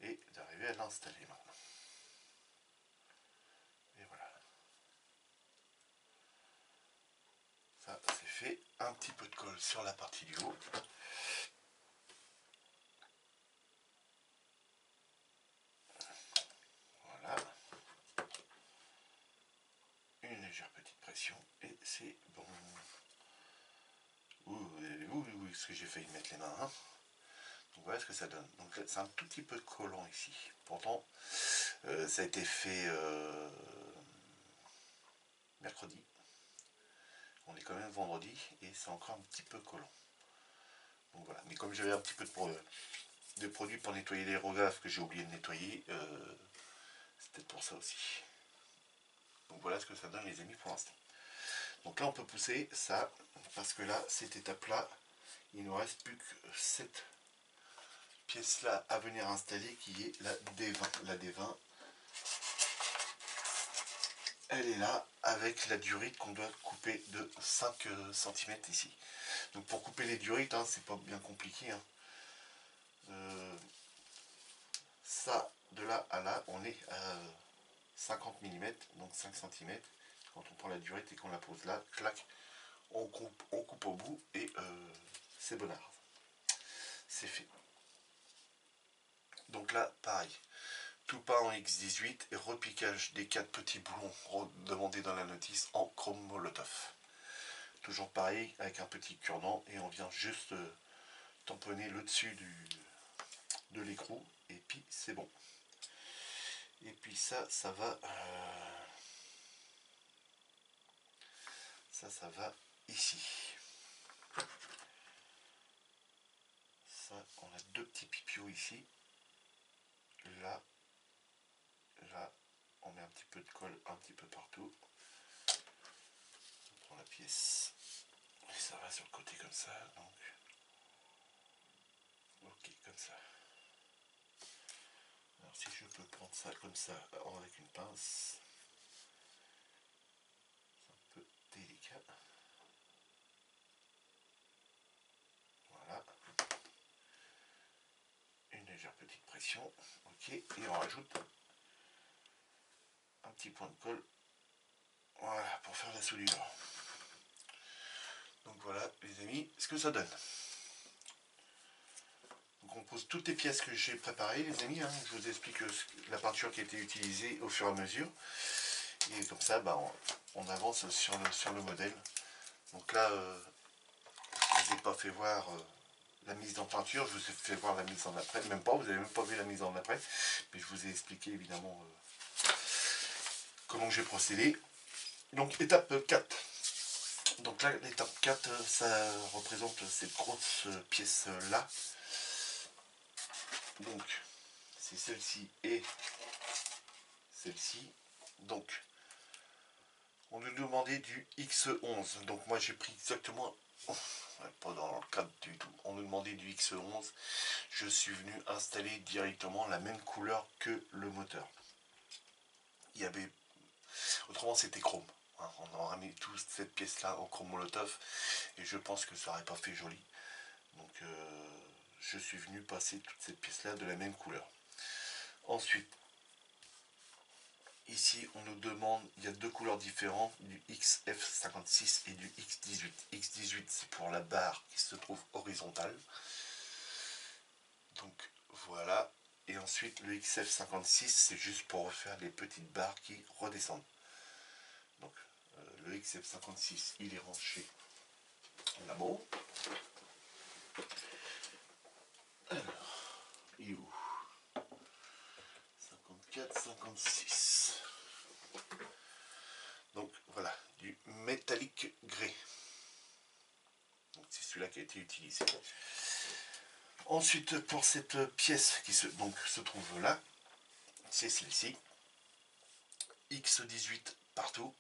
Et d'arriver à l'installer maintenant. Et voilà. Ça, c'est fait. Un petit peu de colle sur la partie du haut. Voilà. Une légère petite pression. Et c'est bon. Oui, ce que j'ai failli mettre les mains. Hein. Donc voilà ce que ça donne. Donc c'est un tout petit peu collant ici. Pourtant, ça a été fait mercredi. On est quand même vendredi et c'est encore un petit peu collant. Donc voilà. Mais comme j'avais un petit peu de produit pour nettoyer l'aérographe que j'ai oublié de nettoyer, c'est peut-être pour ça aussi. Donc voilà ce que ça donne les amis pour l'instant. Donc là on peut pousser ça parce que là cette étape là, il ne nous reste plus que cette pièce là à venir installer qui est la D20. La D20, elle est là avec la durite qu'on doit couper de 5 cm ici. Donc pour couper les durites, hein, c'est pas bien compliqué. Hein. Ça, de là à là, on est à 50 mm, donc 5 cm. Quand on prend la durite et qu'on la pose là, clac, on coupe au bout et c'est bonnard. C'est fait. Donc là, pareil. Tout peint en X18 et repiquage des 4 petits boulons demandés dans la notice en chrome molotov. Toujours pareil avec un petit cure-dent et on vient juste tamponner le dessus de l'écrou et puis c'est bon. Et puis ça va ça va ici. Ça, on a deux petits pipios ici. Là, on met un petit peu de colle un petit peu partout. On prend la pièce et ça va sur le côté comme ça. Donc, ok, comme ça. Alors si je peux prendre ça comme ça avec une pince, c'est un peu délicat. Voilà. Une légère petite pression. Ok, et on rajoute un petit point de colle. Voilà, pour faire la soudure. Donc voilà, les amis, ce que ça donne. Donc on pose toutes les pièces que j'ai préparées, les amis. Hein. Je vous explique la peinture qui a été utilisée au fur et à mesure. Et comme ça, bah, on avance sur le modèle. Donc là, je ne vous ai pas fait voir la mise en peinture, je vous ai fait voir la mise en après. Même pas, vous n'avez même pas vu la mise en après. Mais je vous ai expliqué évidemment comment j'ai procédé. Donc étape 4. Donc là, l'étape 4, ça représente cette grosse pièce là. Donc, c'est celle-ci et celle-ci. Donc, on nous demandait du X11. Donc, moi, j'ai pris exactement pas dans le cadre du tout. On nous demandait du X11. Je suis venu installer directement la même couleur que le moteur. Il y avait... Autrement, c'était chrome. Hein, on aurait mis toute cette pièce-là en chrome molotov. Et je pense que ça n'aurait pas fait joli. Donc, je suis venu passer toute cette pièce-là de la même couleur. Ensuite, ici, on nous demande, il y a deux couleurs différentes, du XF56 et du X18. X18, c'est pour la barre qui se trouve horizontale. Donc, voilà. Et ensuite, le XF56, c'est juste pour refaire les petites barres qui redescendent. Donc, le XF56, il est rangé là-bas. Alors, il est où? 54, 56. Donc voilà, du métallique gris. C'est celui-là qui a été utilisé. Ensuite, pour cette pièce qui se trouve là, c'est celle-ci. X18 partout.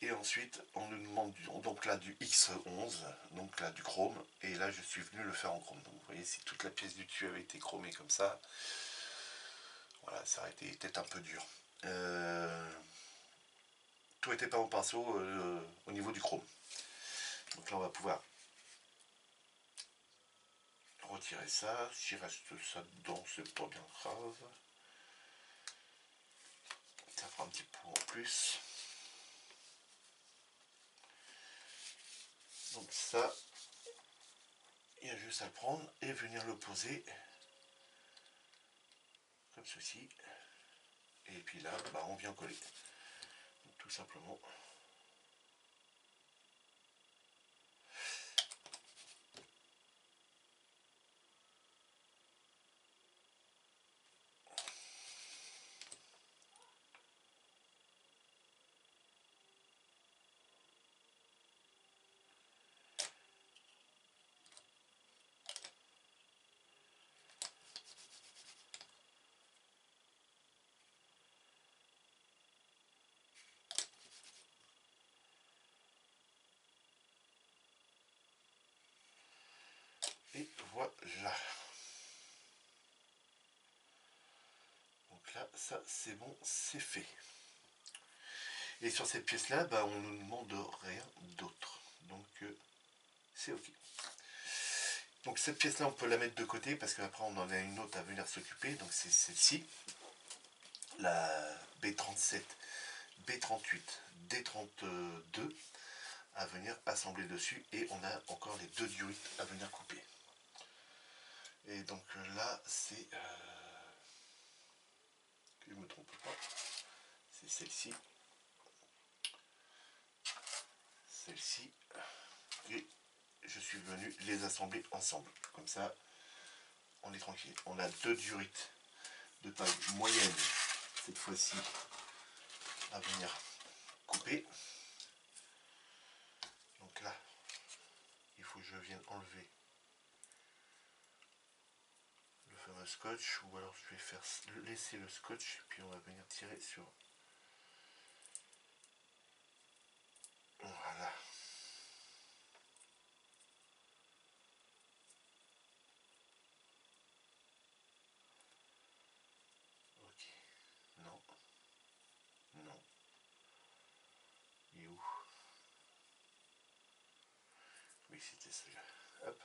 Et ensuite, on nous demande donc là du X11, donc là du chrome. Et là, je suis venu le faire en chrome. Donc vous voyez, si toute la pièce du dessus avait été chromée comme ça, voilà, ça aurait été peut-être un peu dur. Tout était pas au pinceau au niveau du chrome. Donc là, on va pouvoir retirer ça. S'il reste ça dedans, c'est pas bien grave. Ça fera un petit peu en plus. Donc ça, il y a juste à le prendre et venir le poser comme ceci. Et puis là, bah, on vient coller. Donc, tout simplement. Et voilà. Donc là, ça c'est bon, c'est fait. Et sur cette pièce là, bah, on ne nous demande rien d'autre. Donc c'est ok. Donc cette pièce là, on peut la mettre de côté parce qu'après on en a une autre à venir s'occuper. Donc c'est celle-ci, la B37, B38, D32 à venir assembler dessus. Et on a encore les deux durites à venir couper. Et donc là, c'est... que je ne me trompe pas. C'est celle-ci. Celle-ci. Et je suis venu les assembler ensemble. Comme ça, on est tranquille. On a deux durites de taille moyenne, cette fois-ci, à venir couper. Donc là, il faut que je vienne enlever le fameux scotch, ou alors je vais faire laisser le scotch, puis on va venir tirer sur... Voilà. Ok. Non. Non. Il est où? Oui, c'était celui-là. Hop.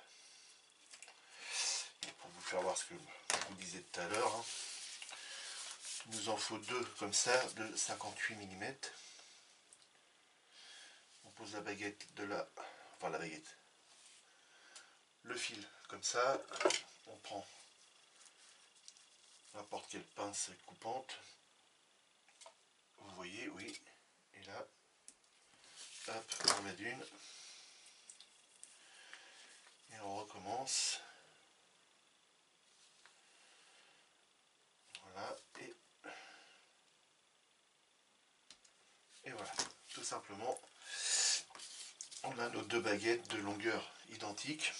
Et pour vous faire voir ce que je vous disais tout à l'heure, hein, il nous en faut deux comme ça, de 58 mm. On pose la baguette de la... Enfin la baguette. Le fil comme ça. On prend n'importe quelle pince coupante. Vous voyez, oui. Et là, hop, on met d'une. Et on recommence. Voilà. Et voilà. Tout simplement, on a nos deux baguettes de longueur identique.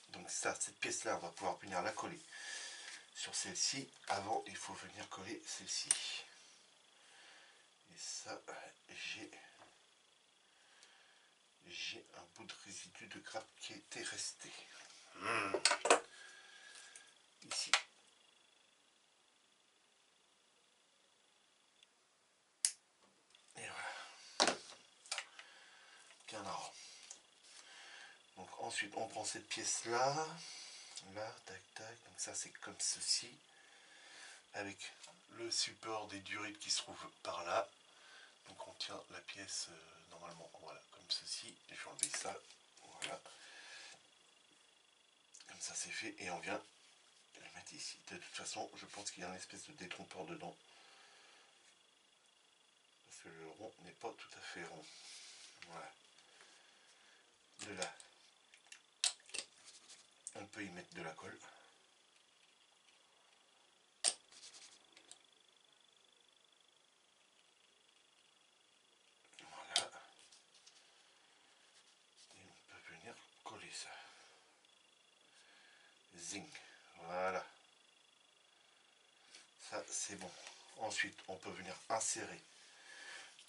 Donc ça, cette pièce-là, on va pouvoir venir la coller sur celle-ci. Avant, il faut venir coller celle-ci. Et ça, j'ai bout de résidu de grappe qui était resté. Ici. Et voilà. Canard. Donc ensuite on prend cette pièce là. Là, tac tac. Donc ça c'est comme ceci. Avec le support des durites qui se trouve par là. Donc on tient la pièce normalement, voilà, comme ceci. Je vais enlever ça, voilà. Comme ça c'est fait et on vient le mettre ici. De toute façon, je pense qu'il y a une espèce de détrompeur dedans. Parce que le rond n'est pas tout à fait rond. Voilà. De là, on peut y mettre de la colle. Voilà. Et on peut venir coller ça. Zing. Voilà. Ça, c'est bon. Ensuite, on peut venir insérer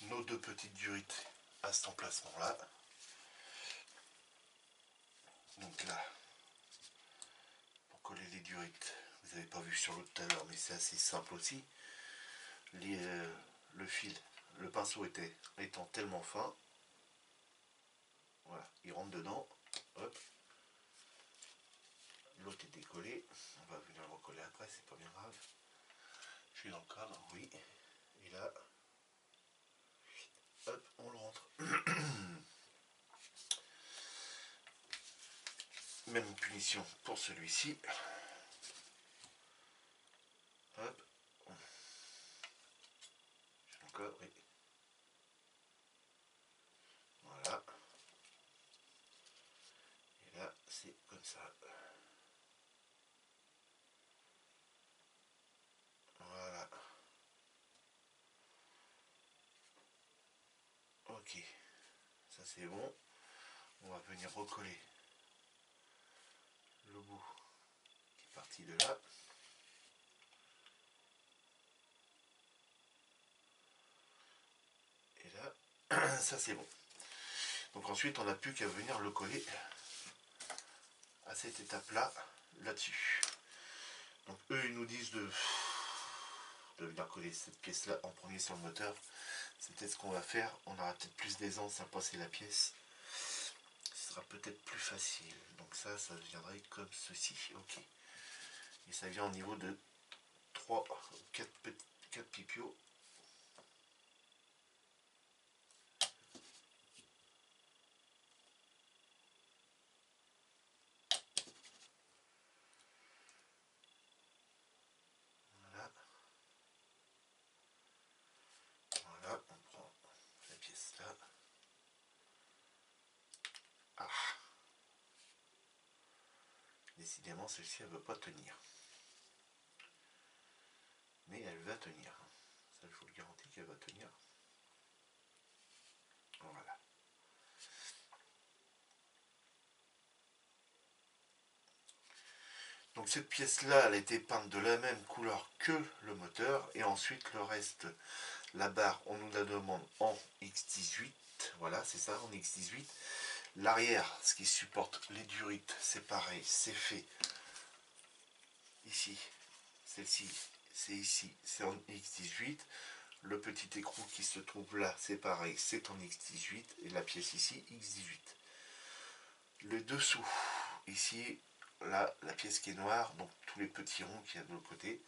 nos deux petites durites à cet emplacement-là. Donc là, pour coller les durites, vous n'avez pas vu sur l'autre tout à l'heure, mais c'est assez simple aussi. Le fil, le pinceau étant tellement fin, voilà, il rentre dedans, hop. L'autre est décollé, on va venir le recoller après, c'est pas bien grave. Je suis dans le cadre, oui. Et là, hop, on le rentre. Même punition pour celui-ci. Hop. Encore, oui. Voilà. Et là, c'est comme ça. Voilà. Ok. Ça c'est bon. On va venir recoller le bout qui est parti de là. Et là, ça c'est bon. Donc ensuite, on n'a plus qu'à venir le coller à cette étape-là, là-dessus. Donc eux, ils nous disent de venir coller cette pièce-là en premier sur le moteur. C'est peut-être ce qu'on va faire. On aura peut-être plus d'aisance à passer la pièce. Ce sera peut-être plus facile. Donc ça viendrait comme ceci. Ok. Et ça vient au niveau de 3 ou 4 pipios. Voilà. Voilà, on prend la pièce là. Ah. Décidément, celle-ci, elle ne veut pas tenir. Mais elle va tenir. Ça, je vous le garantis qu'elle va tenir. Voilà. Donc cette pièce-là, elle a été peinte de la même couleur que le moteur. Et ensuite, le reste, la barre, on nous la demande en X18. Voilà, c'est ça, en X18. L'arrière, ce qui supporte les durites, c'est pareil, c'est fait ici. Celle-ci, c'est ici, c'est en X18. Le petit écrou qui se trouve là, c'est pareil, c'est en X18. Et la pièce ici, X18. Le dessous, ici, là, la pièce qui est noire, donc tous les petits ronds qu'il y a de l'autre côté,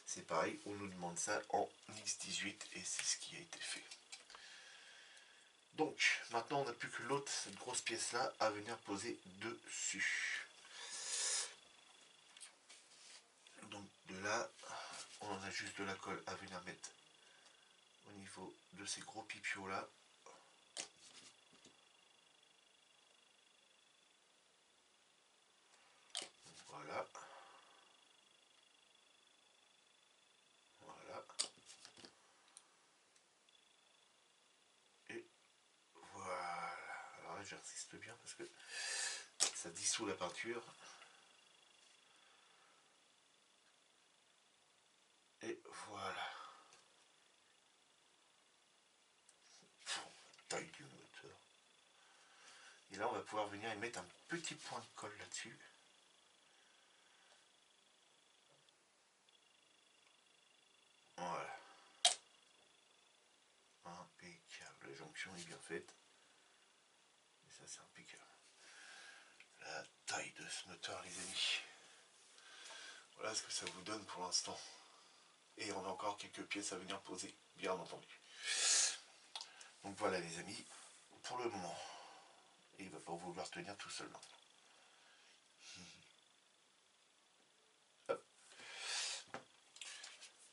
c'est pareil, on nous demande ça en X18 et c'est ce qui a été fait. Donc, maintenant on n'a plus que l'autre, cette grosse pièce là, à venir poser dessus. Donc de là, on en a juste de la colle à venir mettre au niveau de ces gros pipios là. Voilà. Voilà. Et voilà. Alors là, j'insiste bien parce que ça dissout la peinture. Et voilà. Taille du moteur. Et là, on va pouvoir venir et mettre un petit point de colle là-dessus. Voilà. Impeccable. La jonction est bien faite. Et ça, c'est impeccable. La taille de ce moteur, les amis. Voilà ce que ça vous donne pour l'instant. Et on a encore quelques pièces à venir poser, bien entendu. Donc voilà les amis, pour le moment. Et il ne va pas vouloir tenir tout seul maintenant.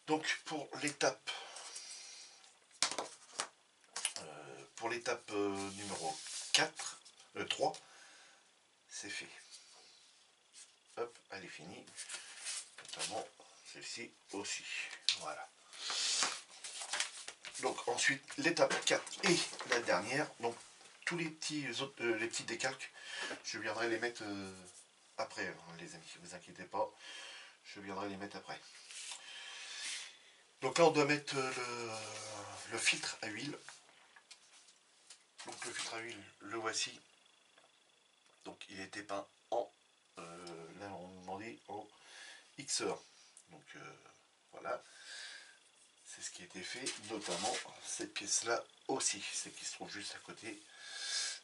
Donc pour l'étape numéro 4, 3, c'est fait. Hop, elle est finie. Notamment celle-ci aussi. Voilà. Donc ensuite l'étape 4 et la dernière. Donc tous les petits les petits décalques, je viendrai les mettre après, hein, les amis, ne vous inquiétez pas. Je viendrai les mettre après. Donc là on doit mettre le filtre à huile. Donc le filtre à huile, le voici. Donc il était peint en là on demandait en XE1. Donc voilà. C'est ce qui a été fait, notamment cette pièce là aussi, celle qui se trouve juste à côté.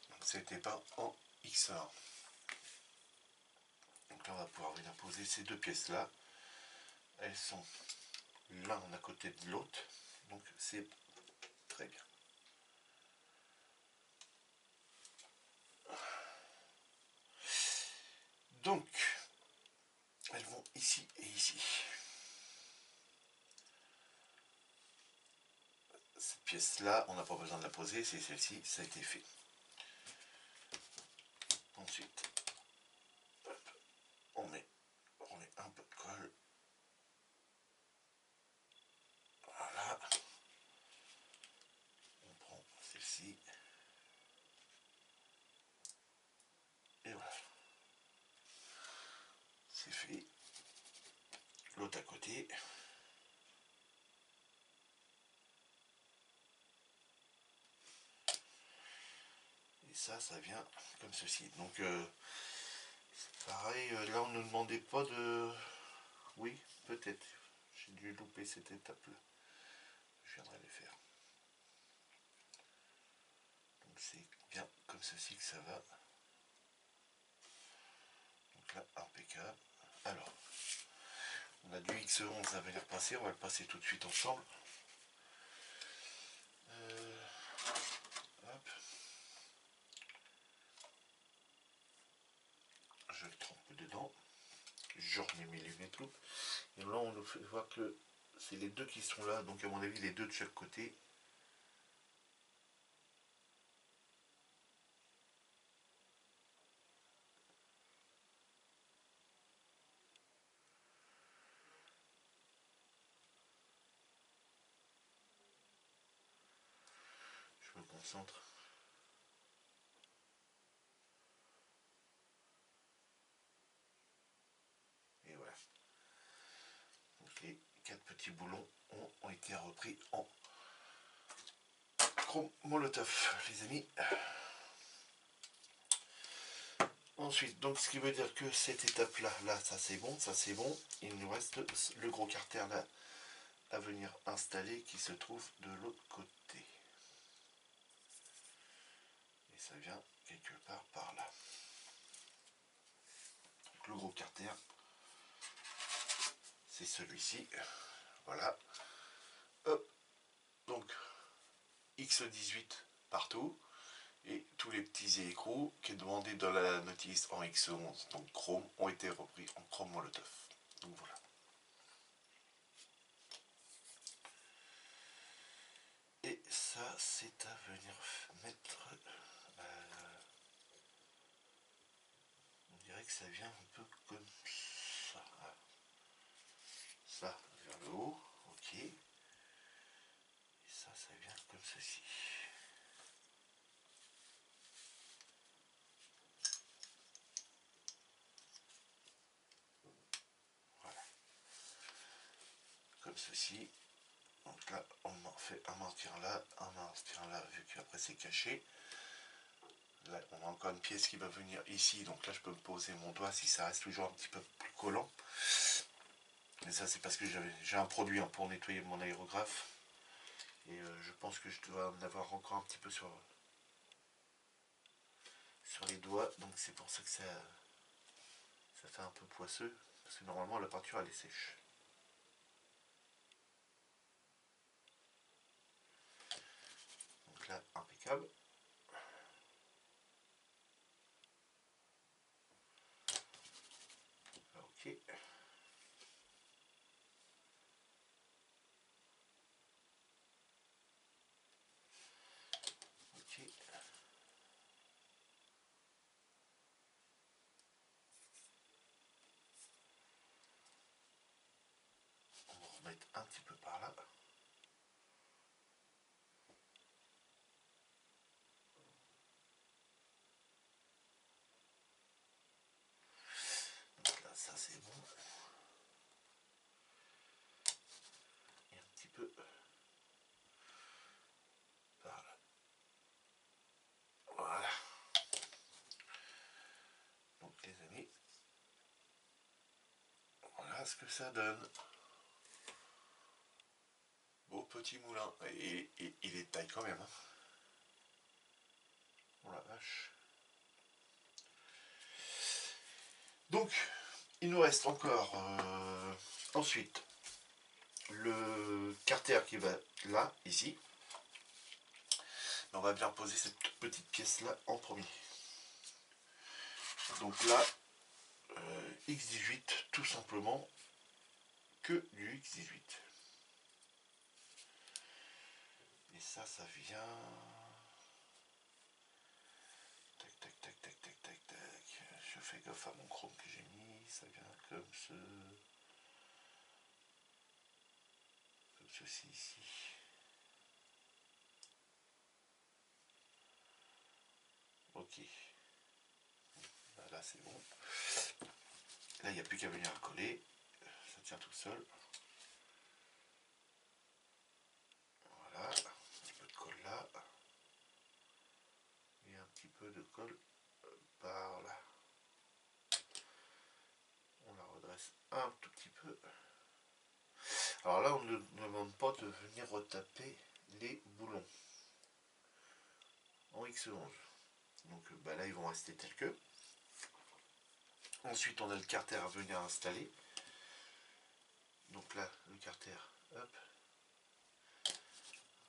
Donc ça a été peint en XE1. Donc là on va pouvoir venir poser ces deux pièces là. Elles sont l'un à côté de l'autre. Donc c'est très bien. Donc elles vont ici et ici. Cette pièce là, on n'a pas besoin de la poser, c'est celle-ci, ça a été fait. Ensuite, hop, on met un peu de colle. Voilà. On prend celle-ci. Et voilà. C'est fait. L'autre à côté. Et ça vient comme ceci. Donc, pareil, là on ne nous demandait pas de... Oui, peut-être. J'ai dû louper cette étape-là. Je viendrai les faire. Donc c'est bien comme ceci que ça va. Donc là, impeccable. Alors, on a du X11 à venir passer, on va le passer tout de suite ensemble. Hop. Je le trempe dedans. Je remets mes lunettes loupe. Et là, on nous fait voir que c'est les deux qui sont là, donc à mon avis, les deux de chaque côté. Je me concentre. Et voilà. Donc les 4 petits boulons ont été repris en chrome molotov, les amis. Ensuite, donc ce qui veut dire que cette étape là ça c'est bon, ça c'est bon. Il nous reste le gros carter là à venir installer qui se trouve de l'autre côté. Et ça vient quelque part par là. Donc le gros carter, c'est celui-ci. Voilà. Hop. Donc X18 partout. Et tous les petits écrous qui est demandé dans la notice en X11, donc chrome, ont été repris en chrome molotov. Donc voilà. Et ça, c'est à venir mettre... on dirait que ça vient un peu comme ça. Ça vers le haut, ok. Et ça vient comme ceci. Voilà. Comme ceci. Donc là, on fait un maintien là, vu qu'après c'est caché. Là, on a encore une pièce qui va venir ici, donc là je peux me poser mon doigt si ça reste toujours un petit peu plus collant. Mais ça c'est parce que j'ai un produit pour nettoyer mon aérographe. Et je pense que je dois en avoir encore un petit peu sur les doigts, donc c'est pour ça que ça fait un peu poisseux, parce que normalement la peinture elle est sèche. Donc là, impeccable. Ok. Ok. On va remettre un petit peu par là. Donc là, ça c'est bon. Et un petit peu par là. Voilà. Donc les amis, voilà ce que ça donne. Beau petit moulin. Et il est de taille quand même. Hein. Oh la vache. Donc, il nous reste encore ensuite le carter qui va là, ici. On va bien poser cette petite pièce là en premier. Donc là, X18 tout simplement, que du X18. Et ça vient... Tac, tac, tac, tac, tac, tac, tac. Je fais gaffe à mon chrome que j'ai mis, ça vient comme ceci ici. Ok. Là c'est bon. Là il n'y a plus qu'à venir coller. Ça tient tout seul. Voilà. Un petit peu de colle là. Et un petit peu de colle par là. On la redresse un tout petit peu. Alors là on ne demande pas de venir retaper les boulons en X11. Donc bah là ils vont rester tels que. Ensuite on a le carter à venir installer. Donc là le carter, hop, un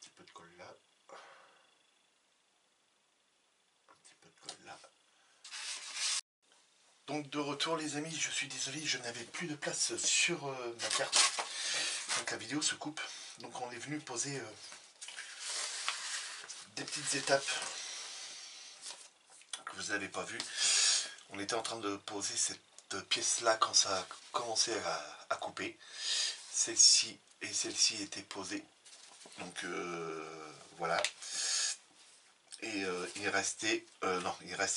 petit peu de colle là, un petit peu de colle là. Donc de retour les amis, je suis désolé, je n'avais plus de place sur ma carte. Donc la vidéo se coupe. Donc on est venu poser des petites étapes que vous n'avez pas vues. On était en train de poser cette pièce là quand ça a commencé à couper. Celle-ci et celle-ci étaient posées. Donc voilà. Et il restait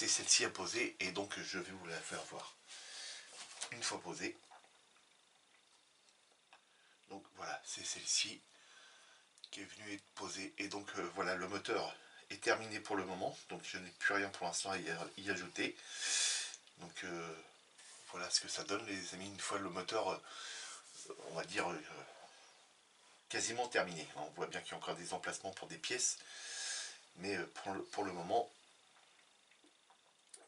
celle-ci à poser et donc je vais vous la faire voir. Une fois posée. Donc voilà, c'est celle-ci qui est venue être posée. Et donc voilà, le moteur est terminé pour le moment. Donc je n'ai plus rien pour l'instant à y ajouter. Donc voilà ce que ça donne les amis, une fois le moteur, on va dire, quasiment terminé. On voit bien qu'il y a encore des emplacements pour des pièces. Mais pour le moment,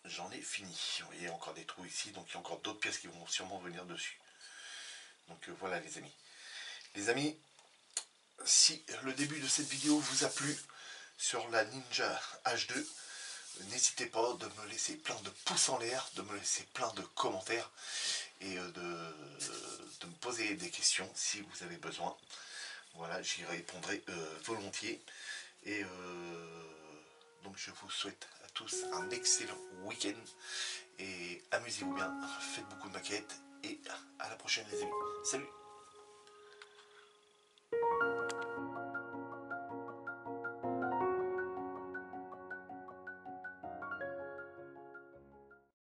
j'en ai fini. Vous voyez, il y a encore des trous ici, donc il y a encore d'autres pièces qui vont sûrement venir dessus. Donc voilà les amis. Les amis, si le début de cette vidéo vous a plu sur la Ninja H2, n'hésitez pas de me laisser plein de pouces en l'air, de me laisser plein de commentaires et de me poser des questions si vous avez besoin. Voilà, j'y répondrai volontiers. Et donc je vous souhaite à tous un excellent week-end et amusez-vous bien, faites beaucoup de maquettes et à la prochaine les amis. Salut!